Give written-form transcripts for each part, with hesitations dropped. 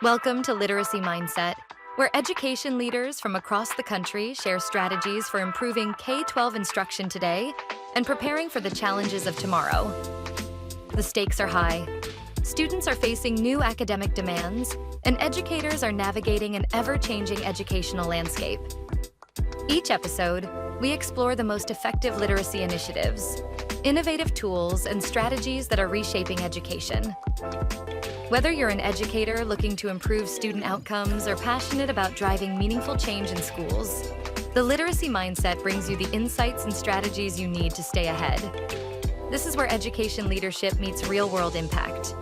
Welcome to Literacy Mindset, where education leaders from across the country share strategies for improving K-12 instruction today and preparing for the challenges of tomorrow. The stakes are high. Students are facing new academic demands, and educators are navigating an ever-changing educational landscape. Each episode, we explore the most effective literacy initiatives, innovative tools, and strategies that are reshaping education. Whether you're an educator looking to improve student outcomes or passionate about driving meaningful change in schools, the Literacy Mindset brings you the insights and strategies you need to stay ahead. This is where education leadership meets real-world impact.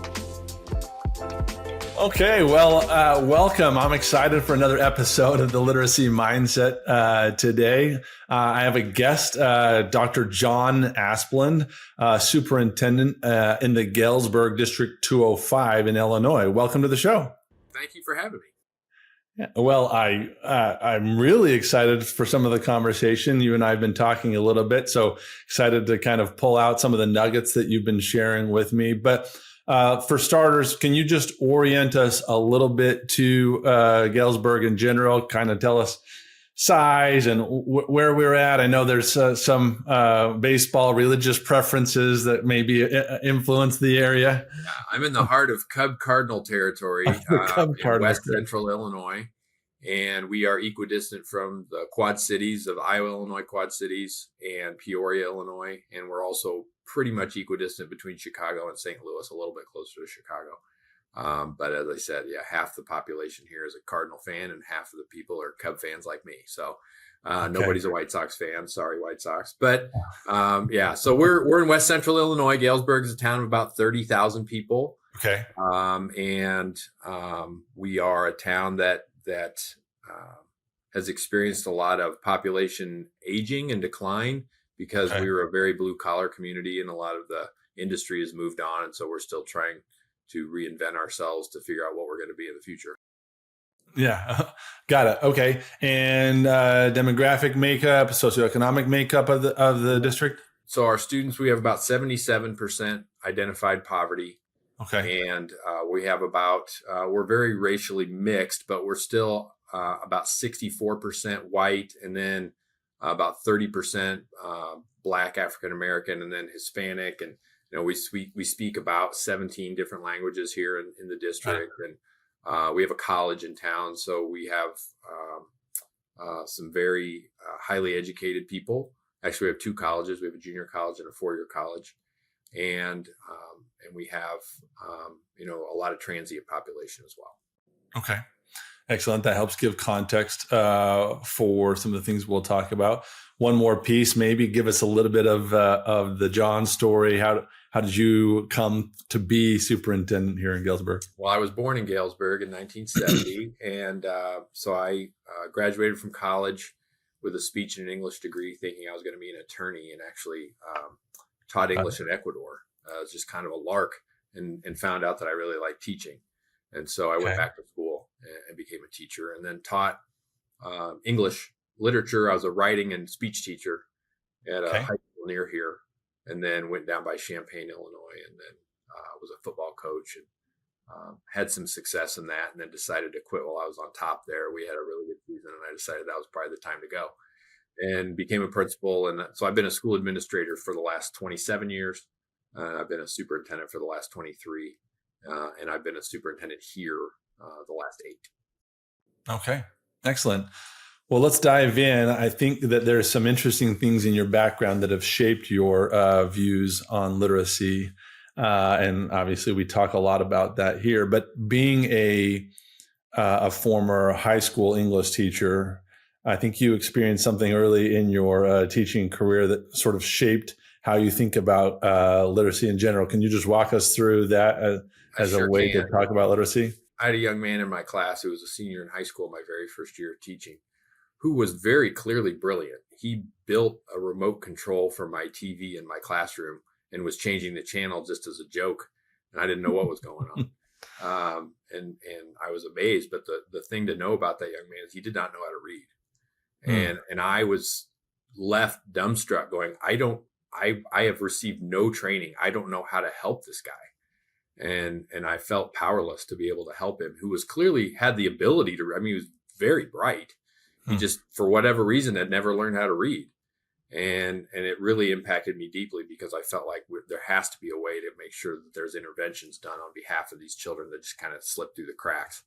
Okay, well, welcome. I'm excited for another episode of the Literacy Mindset today. I have a guest, Dr. John Asplund, Superintendent in the Galesburg District 205 in Illinois. Welcome to the show. Thank you for having me. Yeah, well, I'm really excited for some of the conversation. You and I have been talking a little bit, so excited to kind of pull out some of the nuggets that you've been sharing with me. But for starters, can you just orient us a little bit to Galesburg in general, kind of tell us size and where we're at? I know there's some baseball religious preferences that maybe influence the area. Yeah, I'm in the heart of Cub Cardinal territory in West Central Illinois, and we are equidistant from the Quad Cities of Iowa, Illinois, Quad Cities, and Peoria, Illinois, and we're also pretty much equidistant between Chicago and St. Louis, a little bit closer to Chicago. But as I said, yeah, half the population here is a Cardinal fan and half of the people are Cub fans like me. So nobody's a White Sox fan. Sorry, White Sox. But yeah, so we're in West Central Illinois. Galesburg is a town of about 30,000 people. Okay. We are a town that has experienced a lot of population aging and decline, because we were a very blue collar community and a lot of the industry has moved on. And so we're still trying to reinvent ourselves to figure out what we're going to be in the future. Yeah, got it. Okay. And demographic makeup, socioeconomic makeup of the district? So our students, we have about 77% identified poverty. Okay. And we have we're very racially mixed, but we're still about 64% white, and then about 30% Black, African American, and then Hispanic. And we speak about 17 different languages here in the district, and we have a college in town, so we have some very highly educated people. Actually, we have two colleges. We have a junior college and a four-year college, and we have a lot of transient population as well. Okay. Excellent. That helps give context for some of the things we'll talk about. One more piece, maybe give us a little bit of the John story. How did you come to be superintendent here in Galesburg? Well, I was born in Galesburg in 1970, and so I graduated from college with a speech and English degree, thinking I was going to be an attorney, and actually taught English in Ecuador. It was just kind of a lark, and found out that I really liked teaching. And so I went back to school and became a teacher, and then taught English literature. I was a writing and speech teacher at a high school near here, and then went down by Champaign, Illinois, and then was a football coach and had some success in that, and then decided to quit while I was on top there. We had a really good season, and I decided that was probably the time to go, and became a principal. And so I've been a school administrator for the last 27 years. I've been a superintendent for the last 23. And I've been a superintendent here the last 8. Okay, excellent. Well, let's dive in. I think that there's some interesting things in your background that have shaped your views on literacy. And obviously we talk a lot about that here, but being a former high school English teacher, I think you experienced something early in your teaching career that sort of shaped how you think about literacy in general. Can you just walk us through that as a way to talk about literacy? I had a young man in my class who was a senior in high school, my very first year of teaching, who was very clearly brilliant. He built a remote control for my TV in my classroom and was changing the channel just as a joke. And I didn't know what was going on. And I was amazed. But the thing to know about that young man is he did not know how to read. And I was left dumbstruck going, I have received no training. I don't know how to help this guy. And I felt powerless to be able to help him, who was clearly had the ability to, I mean, he was very bright. He just, for whatever reason, had never learned how to read. And it really impacted me deeply, because I felt like there has to be a way to make sure that there's interventions done on behalf of these children that just kind of slip through the cracks.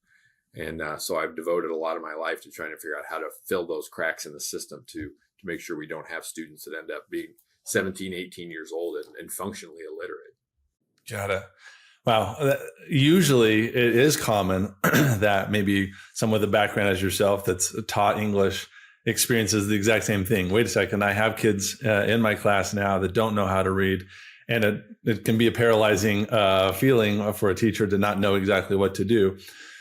And so I've devoted a lot of my life to trying to figure out how to fill those cracks in the system to make sure we don't have students that end up being 17, 18 years old and functionally illiterate. Got it. Wow. Usually it is common that maybe someone with a background as yourself that's taught English experiences the exact same thing. Wait a second. I have kids in my class now that don't know how to read. And it can be a paralyzing feeling for a teacher to not know exactly what to do.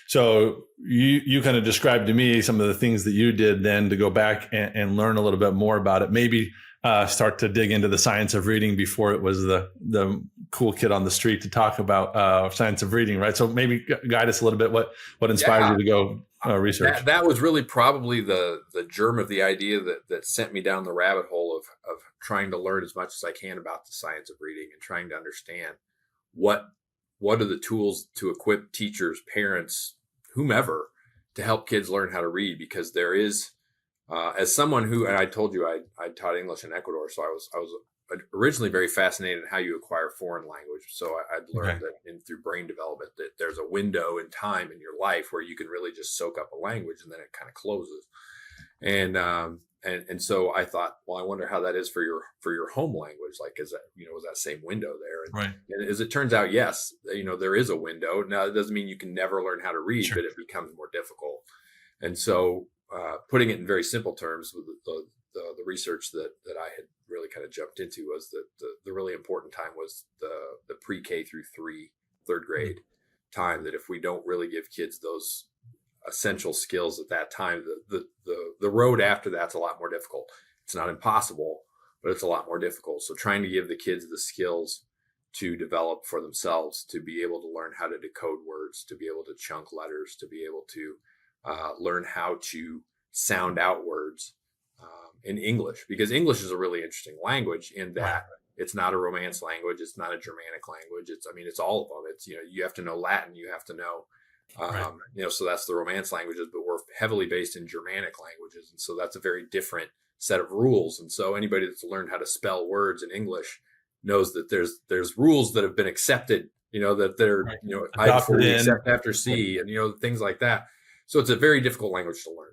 So you kind of described to me some of the things that you did then to go back and learn a little bit more about it. Maybe start to dig into the science of reading before it was the cool kid on the street to talk about science of reading, right? So maybe guide us a little bit. What inspired you to go research? That was really probably the germ of the idea that sent me down the rabbit hole of trying to learn as much as I can about the science of reading, and trying to understand what are the tools to equip teachers, parents, whomever, to help kids learn how to read. Because there is, as someone who, and I told you I taught English in Ecuador, so I was originally very fascinated in how you acquire foreign language. So I'd learned that through brain development that there's a window in time in your life where you can really just soak up a language, and then it kind of closes. And so I thought, well, I wonder how that is for your home language. Like, is that, was that same window there? And as it turns out, yes, there is a window. Now, it doesn't mean you can never learn how to read, but it becomes more difficult. And so putting it in very simple terms, the research that I had really kind of jumped into was that the really important time was the pre-K through 3, third grade time, that if we don't really give kids those essential skills at that time, the road after that's a lot more difficult. It's not impossible, but it's a lot more difficult. So trying to give the kids the skills to develop for themselves, to be able to learn how to decode words, to be able to chunk letters, to be able to learn how to sound out words in English, because English is a really interesting language in that it's not a Romance language. It's not a Germanic language. It's all of them. It's, you have to know Latin. You have to know, so that's the Romance languages, but we're heavily based in Germanic languages. And so that's a very different set of rules. And so anybody that's learned how to spell words in English knows that there's rules that have been accepted, that they're, I before we accept after C, and, things like that. So it's a very difficult language to learn.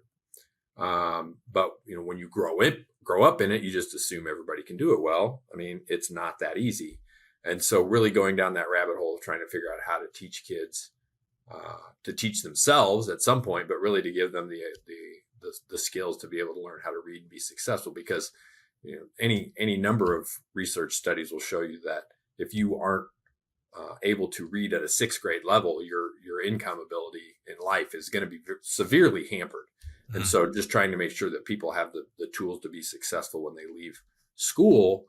But when you grow up in it, you just assume everybody can do it well. I mean, it's not that easy. And so really going down that rabbit hole of trying to figure out how to teach kids, to teach themselves at some point, but really to give them the skills to be able to learn how to read and be successful. Because, any number of research studies will show you that if you aren't able to read at a 6th grade level, your income ability in life is going to be severely hampered. And so just trying to make sure that people have the tools to be successful when they leave school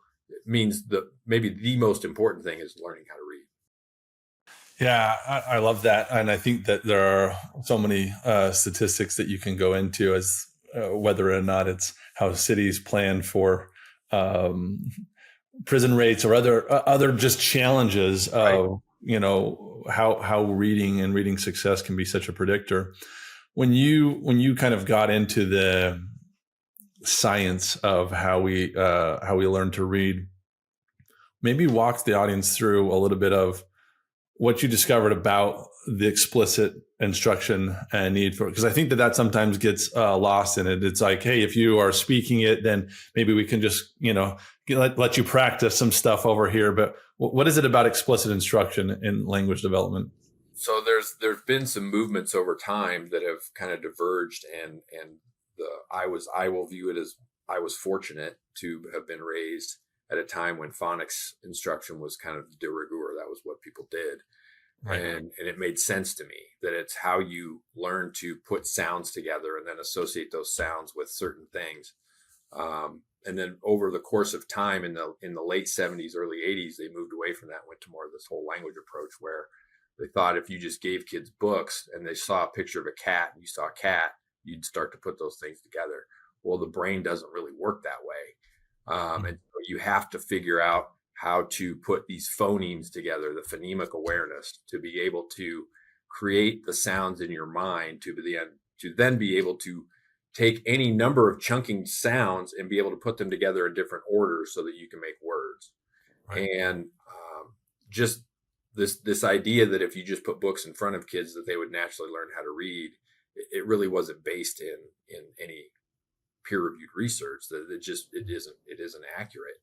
means that maybe the most important thing is learning how to read. Yeah, I love that. And I think that there are so many statistics that you can go into as whether or not it's how cities plan for prison rates or other just challenges of, how reading and reading success can be such a predictor. When you kind of got into the science of how we learn to read, maybe walk the audience through a little bit of what you discovered about the explicit instruction and need for it. Because I think that sometimes gets lost in it. It's like, hey, if you are speaking it, then maybe we can just, let you practice some stuff over here. But what is it about explicit instruction in language development? So there's been some movements over time that have kind of diverged, and I will view it as I was fortunate to have been raised at a time when phonics instruction was kind of de rigueur. That was what people did. Right. And it made sense to me that it's how you learn to put sounds together and then associate those sounds with certain things. And then over the course of time in the late 70s, early 80s, they moved away from that, went to more of this whole language approach where they thought if you just gave kids books and they saw a picture of a cat and you saw a cat, you'd start to put those things together. Well, the brain doesn't really work that way. And so you have to figure out how to put these phonemes together, the phonemic awareness, to be able to create the sounds in your mind, to then be able to take any number of chunking sounds and be able to put them together in different orders so that you can make words. Right. And just this idea that if you just put books in front of kids that they would naturally learn how to read, it really wasn't based in any peer-reviewed research. That it isn't accurate.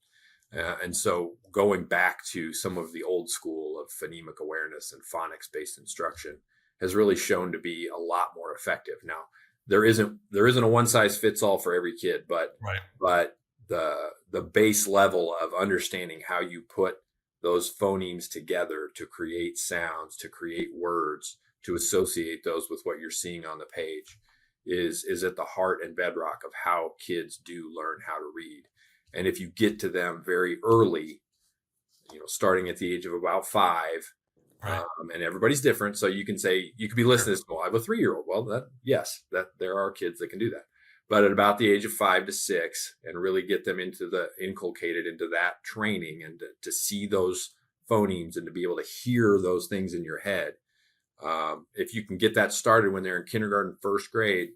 And so going back to some of the old school of phonemic awareness and phonics-based instruction has really shown to be a lot more effective. Now, there isn't a one size fits all for every kid, but the base level of understanding how you put those phonemes together to create sounds, to create words, to associate those with what you're seeing on the page is at the heart and bedrock of how kids do learn how to read. And if you get to them very early, starting at the age of about 5, and everybody's different. So you can say, you could be listening to this, well, I have a 3-year-old. Well, that there are kids that can do that. But at about the age of 5 to 6, and really get them inculcated into that training, and to see those phonemes and to be able to hear those things in your head. If you can get that started when they're in kindergarten, 1st grade,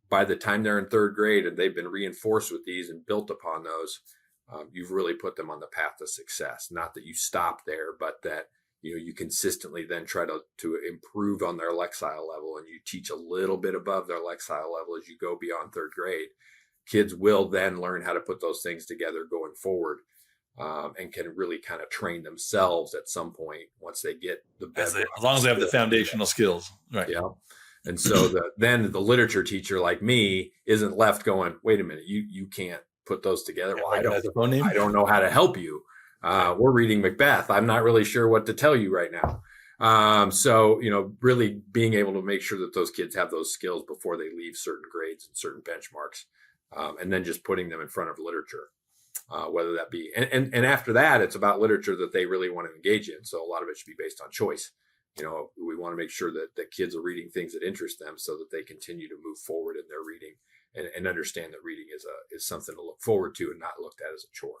by the time they're in 3rd grade and they've been reinforced with these and built upon those, you've really put them on the path to success. Not that you stop there, but that you consistently then try to improve on their lexile level, and you teach a little bit above their lexile level as you go beyond 3rd grade. Kids will then learn how to put those things together going forward, and can really kind of train themselves at some point once they get the as long as they have the foundational skills. Right. Yeah. And so then the literature teacher like me isn't left going, wait a minute, you can't put those together. Well, I don't know how to help you. We're reading Macbeth. I'm not really sure what to tell you right now. So, really being able to make sure that those kids have those skills before they leave certain grades and certain benchmarks, and then just putting them in front of literature, whether that be, and after that, it's about literature that they really want to engage in. So a lot of it should be based on choice. We want to make sure that kids are reading things that interest them so that they continue to move forward in their reading, and understand that reading is something to look forward to and not looked at as a chore.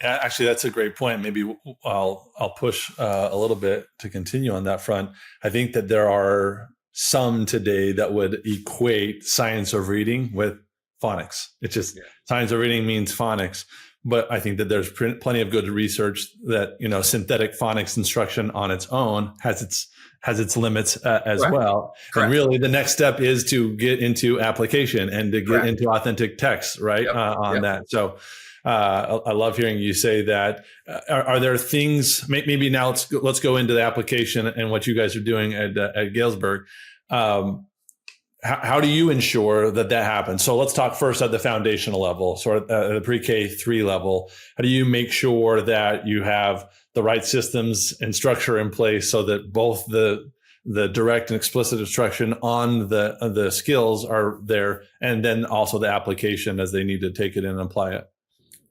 Yeah, actually, that's a great point. Maybe I'll push a little bit to continue on that front. I think that there are some today that would equate science of reading with phonics. It's just science of reading means phonics. But I think that there's plenty of good research that synthetic phonics instruction on its own has its limits as well. Correct. And really, the next step is to get into application and to get into authentic text, right? On that. So. I love hearing you say that. Are there things? Maybe now let's go into the application and what you guys are doing at Galesburg. How do you ensure that happens? So let's talk first at the foundational level, sort of the pre-K 3 level. How do you make sure that you have the right systems and structure in place so that both the direct and explicit instruction on the skills are there, and then also the application as they need to take it in and apply it?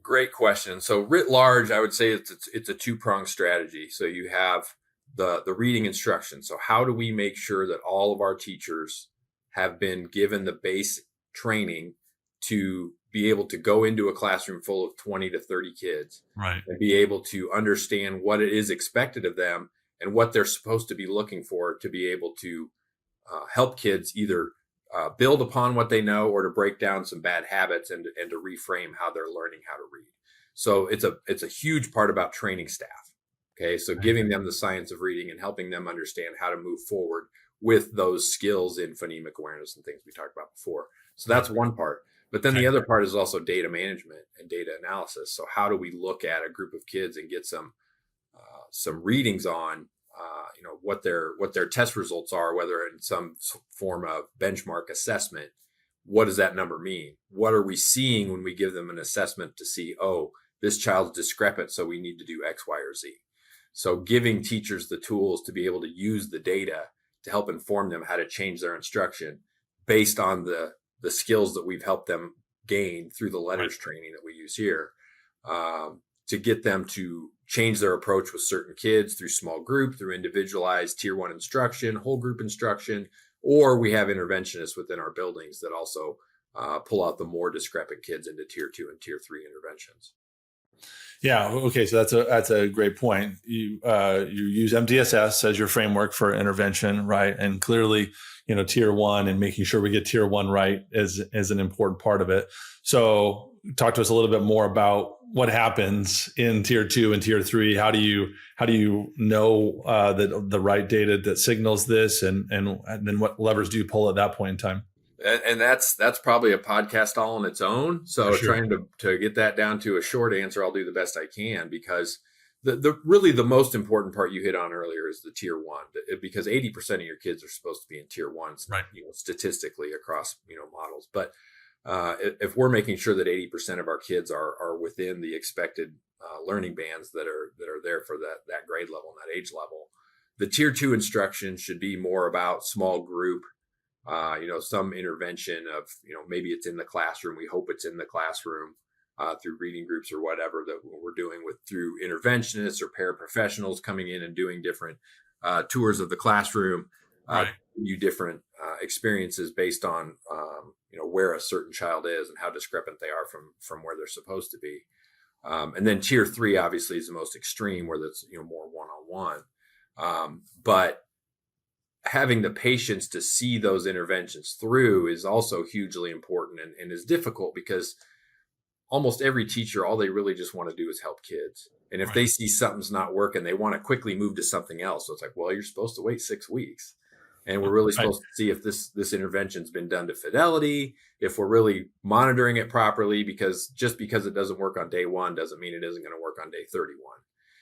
Great question. So writ large, I would say it's a 2-pronged strategy. So you have the reading instruction. So how do we make sure that all of our teachers have been given the base training to be able to go into a classroom full of 20 to 30 kids, right, and be able to understand what it is expected of them and what they're supposed to be looking for to be able to help kids either build upon what they know, or to break down some bad habits and to reframe how they're learning how to read. So it's a huge part about training staff. Okay. So giving them the science of reading and helping them understand how to move forward with those skills in phonemic awareness and things we talked about before. So that's one part. But then the other part is also data management and data analysis. So how do we look at a group of kids and get some readings on what their test results are, whether in some form of benchmark assessment? What does that number mean? What are we seeing when we give them an assessment to see, oh, this child's discrepant, so we need to do X, Y, or Z. So giving teachers the tools to be able to use the data to help inform them how to change their instruction based on the skills that we've helped them gain through the letters training that we use here, to get them to change their approach with certain kids through small group, through individualized tier 1 instruction, whole group instruction, or we have interventionists within our buildings that also pull out the more discrepant kids into tier 2 and tier 3 interventions. Yeah. Okay. So that's a great point. You use MTSS as your framework for intervention, right? And clearly, tier one and making sure we get tier one right is an important part of it. So talk to us a little bit more about what happens in tier two and tier three. How do you know that the right data that signals this, and then what levers do you pull at that point in time? And that's probably a podcast all on its own. So Sure. trying to get that down to a short answer, I'll do the best I can, because the really the most important part you hit on earlier is the tier one, because 80% of your kids are supposed to be in tier one, right? Statistically across models. But if we're making sure that 80% of our kids are within the expected learning bands that are there for that grade level and that age level, the tier two instruction should be more about small group. Some intervention of, maybe it's in the classroom. We hope it's in the classroom through reading groups or whatever that we're doing through interventionists or paraprofessionals coming in and doing different tours of the classroom, right. You different experiences based on, where a certain child is and how discrepant they are from where they're supposed to be. And then tier three obviously is the most extreme, where that's, more one-on-one. But having the patience to see those interventions through is also hugely important and is difficult, because almost every teacher, all they really just want to do is help kids. And if right. they see something's not working, they want to quickly move to something else. So it's like, well, you're supposed to wait 6 weeks. And we're really supposed to see if this intervention's been done to fidelity, if we're really monitoring it properly, because just because it doesn't work on day one doesn't mean it isn't going to work on day 31.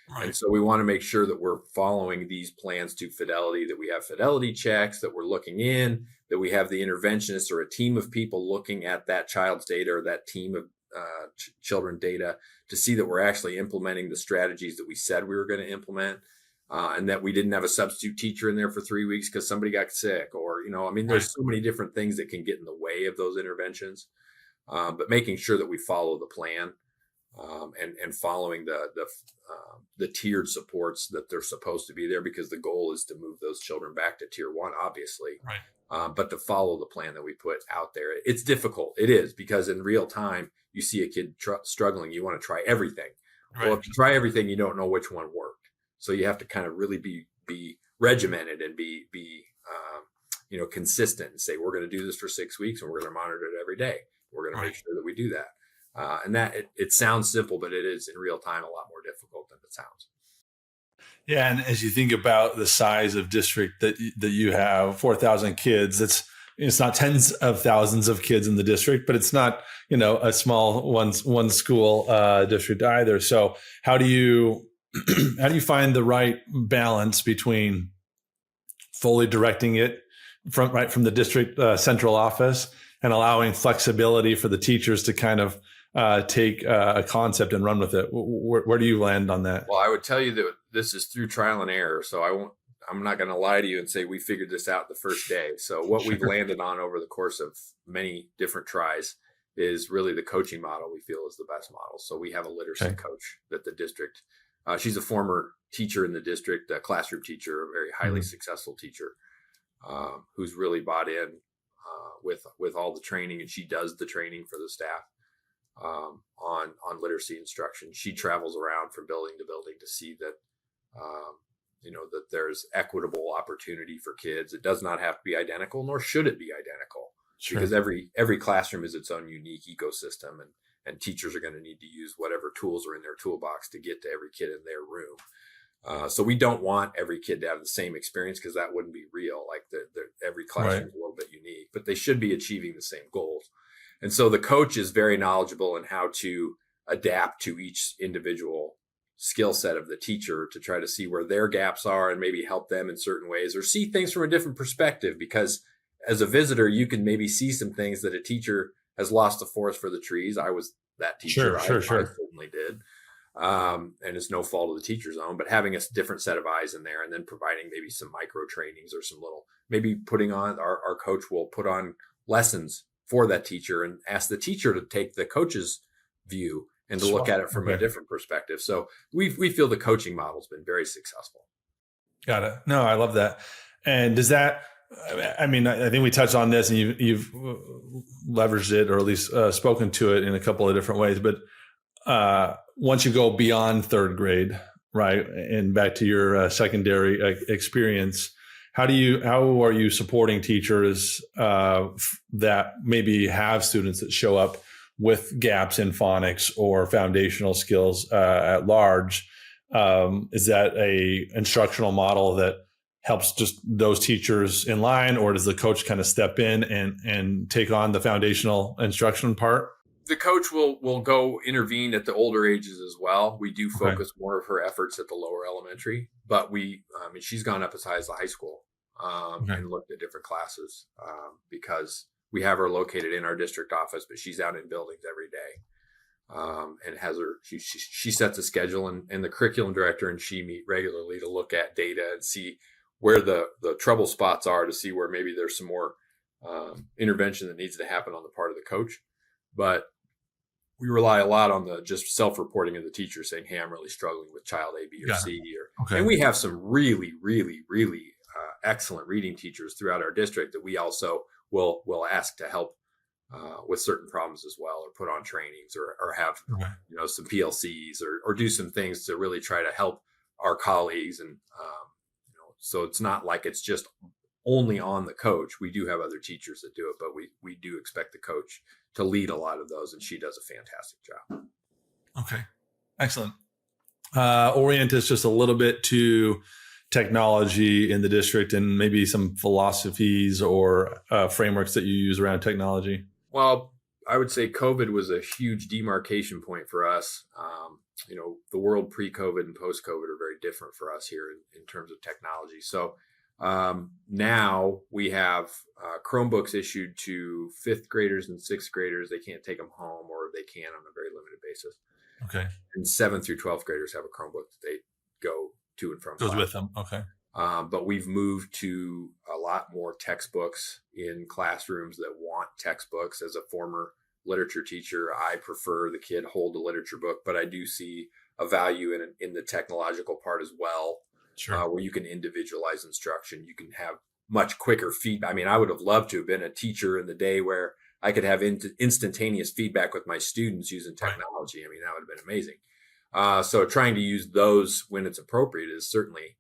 Right. And so we want to make sure that we're following these plans to fidelity, that we have fidelity checks, that we're looking in, that we have the interventionist or a team of people looking at that child's data or that team of children data to see that we're actually implementing the strategies that we said we were going to implement, and that we didn't have a substitute teacher in there for 3 weeks because somebody got sick, or, there's so many different things that can get in the way of those interventions. But making sure that we follow the plan. And following the tiered supports that they're supposed to be there, because the goal is to move those children back to tier one, obviously. Right. But to follow the plan that we put out there, it's difficult. It is, because in real time, you see a kid struggling. You want to try everything. Right. Well, if you try everything, you don't know which one worked. So you have to kind of really be regimented and be consistent and say, we're going to do this for 6 weeks and we're going to monitor it every day. We're going to make sure that we do that. And that it sounds simple, but it is in real time a lot more difficult than it sounds. Yeah, and as you think about the size of district that you have, 4,000 kids, it's not tens of thousands of kids in the district, but it's not a small one school district either. So how do you find the right balance between fully directing it from the district central office and allowing flexibility for the teachers to kind of take a concept and run with it? Where do you land on that? Well, I would tell you that this is through trial and error. So I'm not going to lie to you and say we figured this out the first day. So what we've landed on over the course of many different tries is really the coaching model we feel is the best model. So we have a literacy coach that the district, she's a former teacher in the district, a classroom teacher, a very highly successful teacher, who's really bought in with all the training, and she does the training for the staff. On literacy instruction. She travels around from building to building to see that, that there's equitable opportunity for kids. It does not have to be identical, nor should it be identical, because every classroom is its own unique ecosystem, and teachers are going to need to use whatever tools are in their toolbox to get to every kid in their room. So we don't want every kid to have the same experience, because that wouldn't be real. Like every classroom is a little bit unique, but they should be achieving the same goals. And so the coach is very knowledgeable in how to adapt to each individual skill set of the teacher to try to see where their gaps are and maybe help them in certain ways, or see things from a different perspective. Because as a visitor, you can maybe see some things that a teacher has lost the forest for the trees. I was that teacher. I certainly did. And it's no fault of the teacher's own, but having a different set of eyes in there, and then providing maybe some micro trainings or some little, maybe putting on, our coach will put on lessons for that teacher and ask the teacher to take the coach's view and to look at it from a different perspective. So we feel the coaching model has been very successful. Got it. No, I love that. And does that, I think we touched on this, and you've leveraged it, or at least spoken to it in a couple of different ways, but once you go beyond third grade, right, and back to your secondary experience, how are you supporting teachers that maybe have students that show up with gaps in phonics or foundational skills at large? Is that a instructional model that helps just those teachers in line, or does the coach kind of step in and take on the foundational instruction part? The coach will go intervene at the older ages as well. We do focus more of her efforts at the lower elementary, but she's gone up as high as the high school and looked at different classes because we have her located in our district office, but she's out in buildings every day and has she sets a schedule, and the curriculum director and she meet regularly to look at data and see where the trouble spots are, to see where maybe there's some more intervention that needs to happen on the part of the coach. But we rely a lot on the just self-reporting of the teacher saying, hey, I'm really struggling with child A, B, or C. And we have some really, really, really excellent reading teachers throughout our district that we also will ask to help with certain problems as well, or put on trainings, or have some PLCs, or do some things to really try to help our colleagues. And so it's not like it's just only on the coach. We do have other teachers that do it, but we do expect the coach to lead a lot of those, and she does a fantastic job. Okay, excellent. Orient us just a little bit to technology in the district, and maybe some philosophies or frameworks that you use around technology. Well, I would say COVID was a huge demarcation point for us. The world pre-COVID and post-COVID are very different for us here in terms of technology. So now we have Chromebooks issued to 5th graders and 6th graders. They can't take them home, or they can on a very limited basis. Okay. And 7th through 12th graders have a Chromebook that they go to and from. Goes with them. Okay. But we've moved to a lot more textbooks in classrooms that want textbooks. As a former literature teacher, I prefer the kid hold a literature book, but I do see a value in the technological part as well. Sure. Where you can individualize instruction. You can have much quicker feedback. I mean, I would have loved to have been a teacher in the day where I could have instantaneous feedback with my students using technology. I mean, that would have been amazing. So trying to use those when it's appropriate is certainly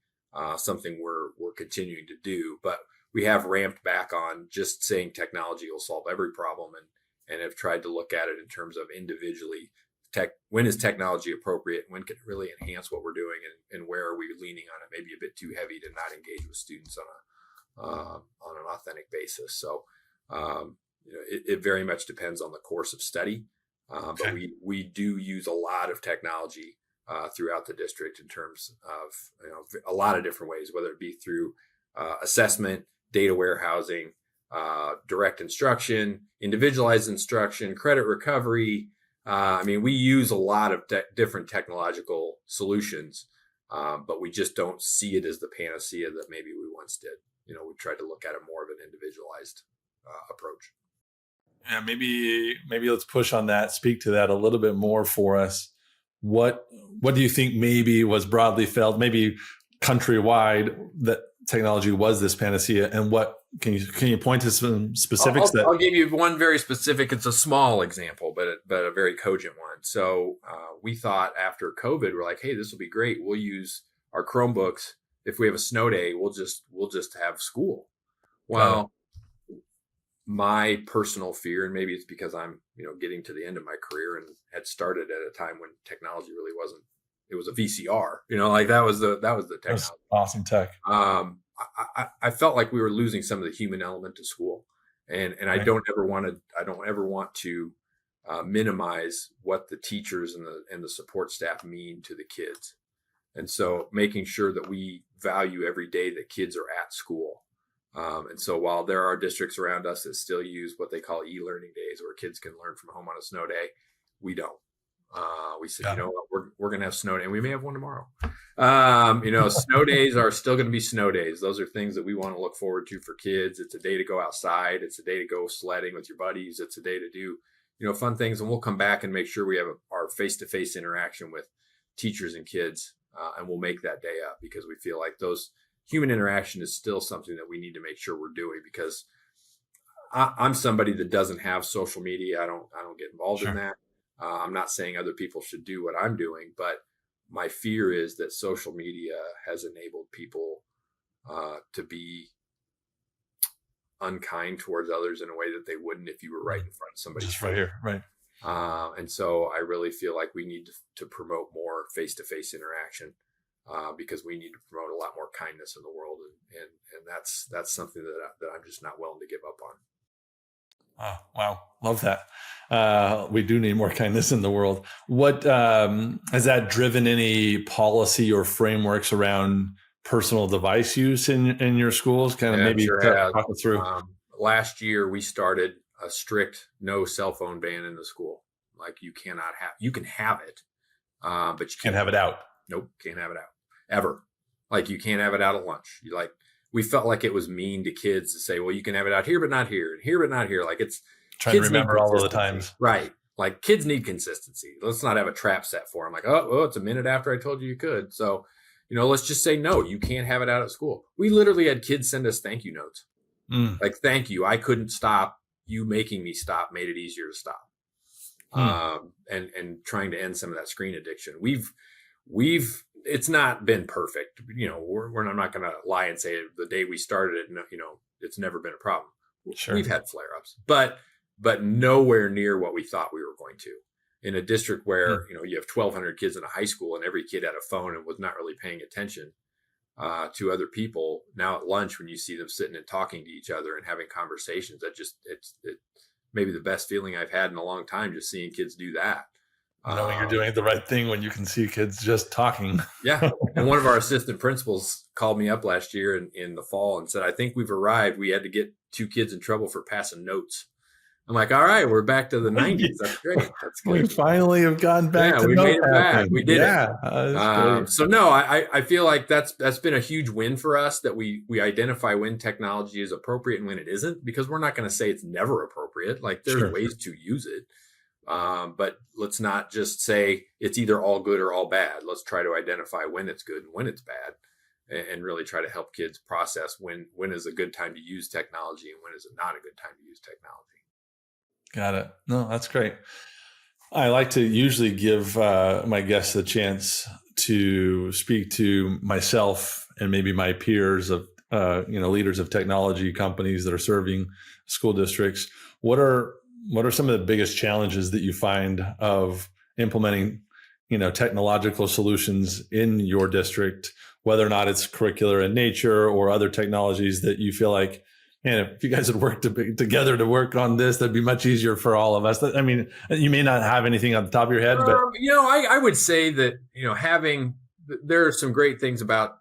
something we're continuing to do. But we have ramped back on just saying technology will solve every problem, and have tried to look at it in terms of individually. When is technology appropriate? When can it really enhance what we're doing, and where are we leaning on it? Maybe a bit too heavy to not engage with students on an authentic basis. So it very much depends on the course of study. But we do use a lot of technology throughout the district in terms of a lot of different ways, whether it be through assessment, data warehousing, direct instruction, individualized instruction, credit recovery. We use a lot of different technological solutions, but we just don't see it as the panacea that maybe we once did. We tried to look at it more of an individualized approach. Yeah, maybe let's push on that. Speak to that a little bit more for us. What do you think maybe was broadly felt, maybe countrywide, that technology was this panacea, and what can you point to some specifics? I'll give you one very specific. It's a small example, but a very cogent one. So we thought after COVID, we're like, hey, this will be great. We'll use our Chromebooks. If we have a snow day, we'll just have school. Well, my personal fear, and maybe it's because I'm getting to the end of my career and had started at a time when technology really wasn't. It was a VCR, that was the technology. That's awesome tech. I felt like we were losing some of the human element to school, and I don't ever want to minimize what the teachers and the support staff mean to the kids. And so making sure that we value every day that kids are at school. And so while there are districts around us that still use what they call e-learning days, where kids can learn from home on a snow day, we don't. We said, we're going to have snow day, and we may have one tomorrow. Snow days are still going to be snow days. Those are things that we want to look forward to for kids. It's a day to go outside. It's a day to go sledding with your buddies. It's a day to do, fun things. And we'll come back and make sure we have our face-to-face interaction with teachers and kids. And we'll make that day up, because we feel like those human interaction is still something that we need to make sure we're doing, because I'm somebody that doesn't have social media. I don't get involved in that. I'm not saying other people should do what I'm doing, but my fear is that social media has enabled people to be unkind towards others in a way that they wouldn't if you were right in front of somebody. Just right here, right. And so I really feel like we need to promote more face-to-face interaction because we need to promote a lot more kindness in the world, and that's something that I'm just not willing to give up on. Oh, wow. Love that. We do need more kindness in the world. What has that driven any policy or frameworks around personal device use in your schools? Kind of maybe talk us through. Last year, we started a strict no cell phone ban in the school. Like you can have it, but you can't have it out. Nope. Can't have it out ever. Like you can't have it out at lunch. We felt like it was mean to kids to say, well, you can have it out here, but not here, and here, but not here. Like it's trying to remember all of the times. Right. Like kids need consistency. Let's not have a trap set for them. Like, oh, well, it's a minute after I told you could. So, let's just say, no, you can't have it out at school. We literally had kids send us thank you notes. Like, thank you. I couldn't stop. You making me stop made it easier to stop. And trying to end some of that screen addiction. It's not been perfect. I'm not going to lie and say the day we started it, it's never been a problem. Sure. We've had flare-ups, but nowhere near what we thought we were going to. In a district where, you have 1,200 kids in a high school and every kid had a phone and was not really paying attention to other people. Now at lunch, when you see them sitting and talking to each other and having conversations, it's maybe the best feeling I've had in a long time, just seeing kids do that. Knowing you're doing the right thing when you can see kids just talking. Yeah. And one of our assistant principals called me up last year in the fall and said, I think we've arrived. We had to get 2 kids in trouble for passing notes. I'm like, all right, we're back to the 90s. That's great. That's good. We finally have gone back to we made it back. We did it. So no, I feel like that's been a huge win for us, that we identify when technology is appropriate and when it isn't, because we're not going to say it's never appropriate. Like there's ways to use it. But let's not just say it's either all good or all bad. Let's try to identify when it's good and when it's bad, and really try to help kids process when is a good time to use technology and when is it not a good time to use technology. Got it. No, that's great. I like to usually give my guests a chance to speak to myself and maybe my peers of, leaders of technology companies that are serving school districts. What are some of the biggest challenges that you find of implementing, technological solutions in your district, whether or not it's curricular in nature or other technologies that you feel like, and if you guys had worked together to work on this, that'd be much easier for all of us. I mean, you may not have anything on the top of your head, but I would say that there are some great things about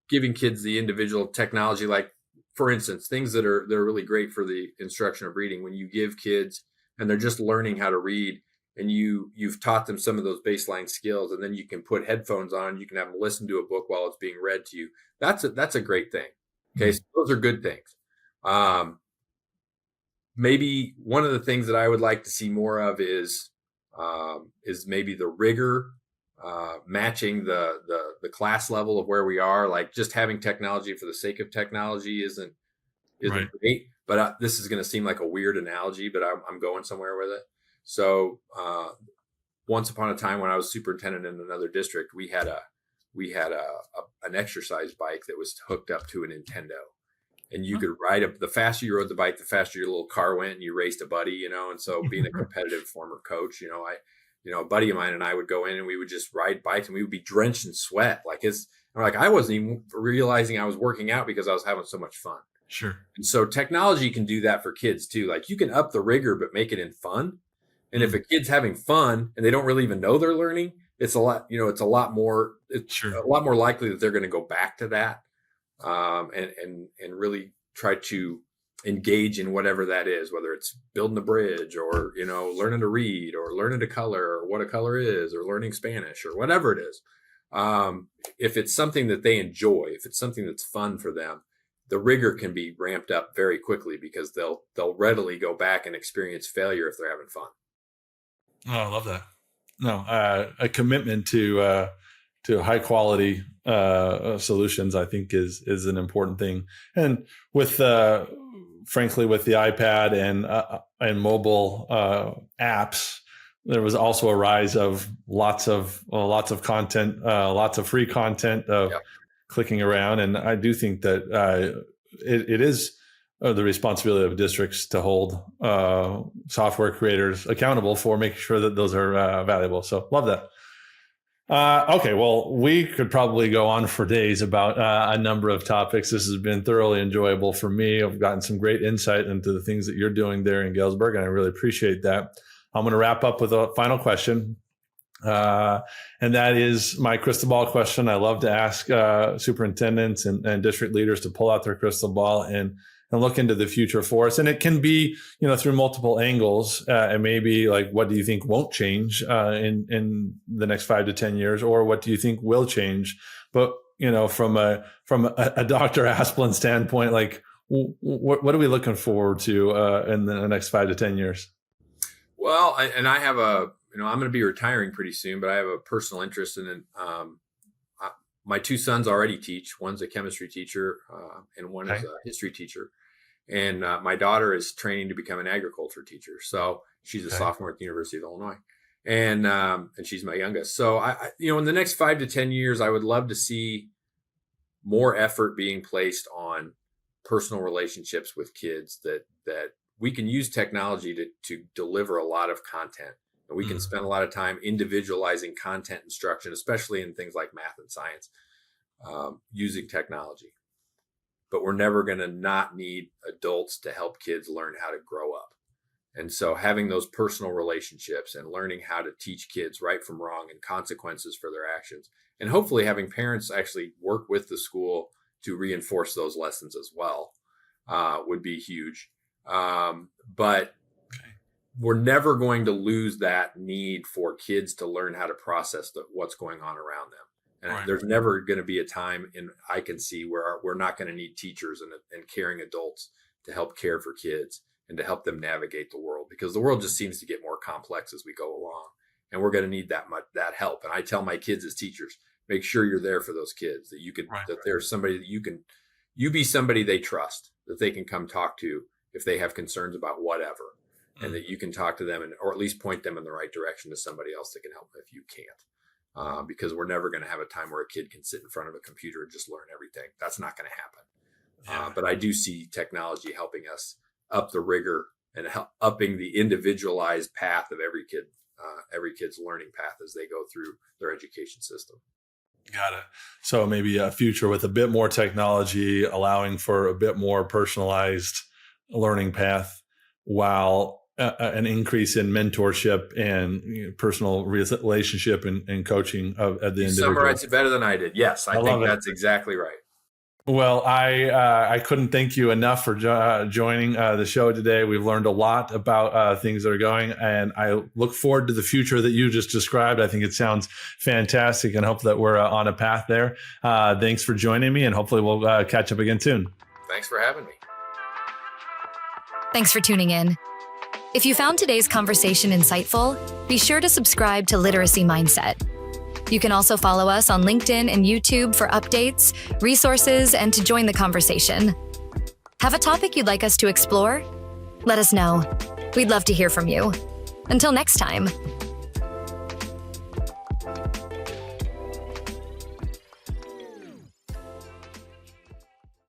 giving kids the individual technology. Like, for instance, things that are really great for the instruction of reading. When you give kids and they're just learning how to read, and you've taught them some of those baseline skills, and then you can put headphones on, you can have them listen to a book while it's being read to you. That's a great thing. Okay, so those are good things. Maybe one of the things that I would like to see more of is maybe the rigor, matching the class level of where we are. Like just having technology for the sake of technology isn't right. Great. But this is going to seem like a weird analogy, but I'm going somewhere with it. So once upon a time when I was superintendent in another district, we had an exercise bike that was hooked up to a Nintendo. And you could ride up. The faster you rode the bike, the faster your little car went, and you raced a buddy, And so, being a competitive former coach, a buddy of mine and I would go in and we would just ride bikes, and we would be drenched in sweat. I wasn't even realizing I was working out because I was having so much fun. Sure. And so, technology can do that for kids too. Like you can up the rigor, but make it in fun. And if a kid's having fun and they don't really even know they're learning, it's a lot more likely that they're going to go back to that. And really try to engage in whatever that is, whether it's building a bridge or, learning to read or learning to color or what a color is or learning Spanish or whatever it is. If it's something that they enjoy, if it's something that's fun for them, the rigor can be ramped up very quickly because they'll readily go back and experience failure if they're having fun. Oh, I love that. No, a commitment to high quality solutions, I think is an important thing. And with frankly, with the iPad and mobile apps, there was also a rise of lots of content, lots of free content of clicking around. And I do think that it is the responsibility of districts to hold software creators accountable for making sure that those are valuable. So love that. Okay, well, we could probably go on for days about a number of topics. This has been thoroughly enjoyable for me. I've gotten some great insight into the things that you're doing there in Galesburg, and I really appreciate that. I'm going to wrap up with a final question, and that is my crystal ball question. I love to ask superintendents and district leaders to pull out their crystal ball and look into the future for us. And it can be, through multiple angles. And maybe like, what do you think won't change in the next 5 to 10 years, or what do you think will change? But from a Dr. Asplund standpoint, like, what are we looking forward to in the next 5 to 10 years? Well, I have I'm going to be retiring pretty soon, but I have a personal interest in it. My 2 sons already teach. One's a chemistry teacher, and one is a history teacher. And my daughter is training to become an agriculture teacher. So she's a sophomore at the University of Illinois, and she's my youngest. So I in the next 5 to 10 years, I would love to see more effort being placed on personal relationships with kids, that we can use technology to deliver a lot of content. And we can spend a lot of time individualizing content instruction, especially in things like math and science, using technology. But we're never going to not need adults to help kids learn how to grow up. And so having those personal relationships and learning how to teach kids right from wrong and consequences for their actions, and hopefully having parents actually work with the school to reinforce those lessons as well, would be huge. But we're never going to lose that need for kids to learn how to process what's going on around them. And there's never going to be a time I can see where we're not going to need teachers and caring adults to help care for kids and to help them navigate the world, because the world just seems to get more complex as we go along, and we're going to need that help. And I tell my kids as teachers, make sure you're there for those kids, that you can, that there's somebody that you be somebody they trust, that they can come talk to if they have concerns about whatever, and that you can talk to them or at least point them in the right direction to somebody else that can help them if you can't. Because we're never going to have a time where a kid can sit in front of a computer and just learn everything. That's not going to happen. But I do see technology helping us up the rigor and upping the individualized path of every kid's learning path as they go through their education system. Got it. So maybe a future with a bit more technology, allowing for a bit more personalized learning path, while an increase in mentorship and personal relationship and coaching of the individual. You summarized it better than I did. Yes, I think that's exactly right. Well, I couldn't thank you enough for joining the show today. We've learned a lot about things that are going, and I look forward to the future that you just described. I think it sounds fantastic, and hope that we're on a path there. Thanks for joining me, and hopefully we'll catch up again soon. Thanks for having me. Thanks for tuning in. If you found today's conversation insightful, be sure to subscribe to Literacy Mindset. You can also follow us on LinkedIn and YouTube for updates, resources, and to join the conversation. Have a topic you'd like us to explore? Let us know. We'd love to hear from you. Until next time.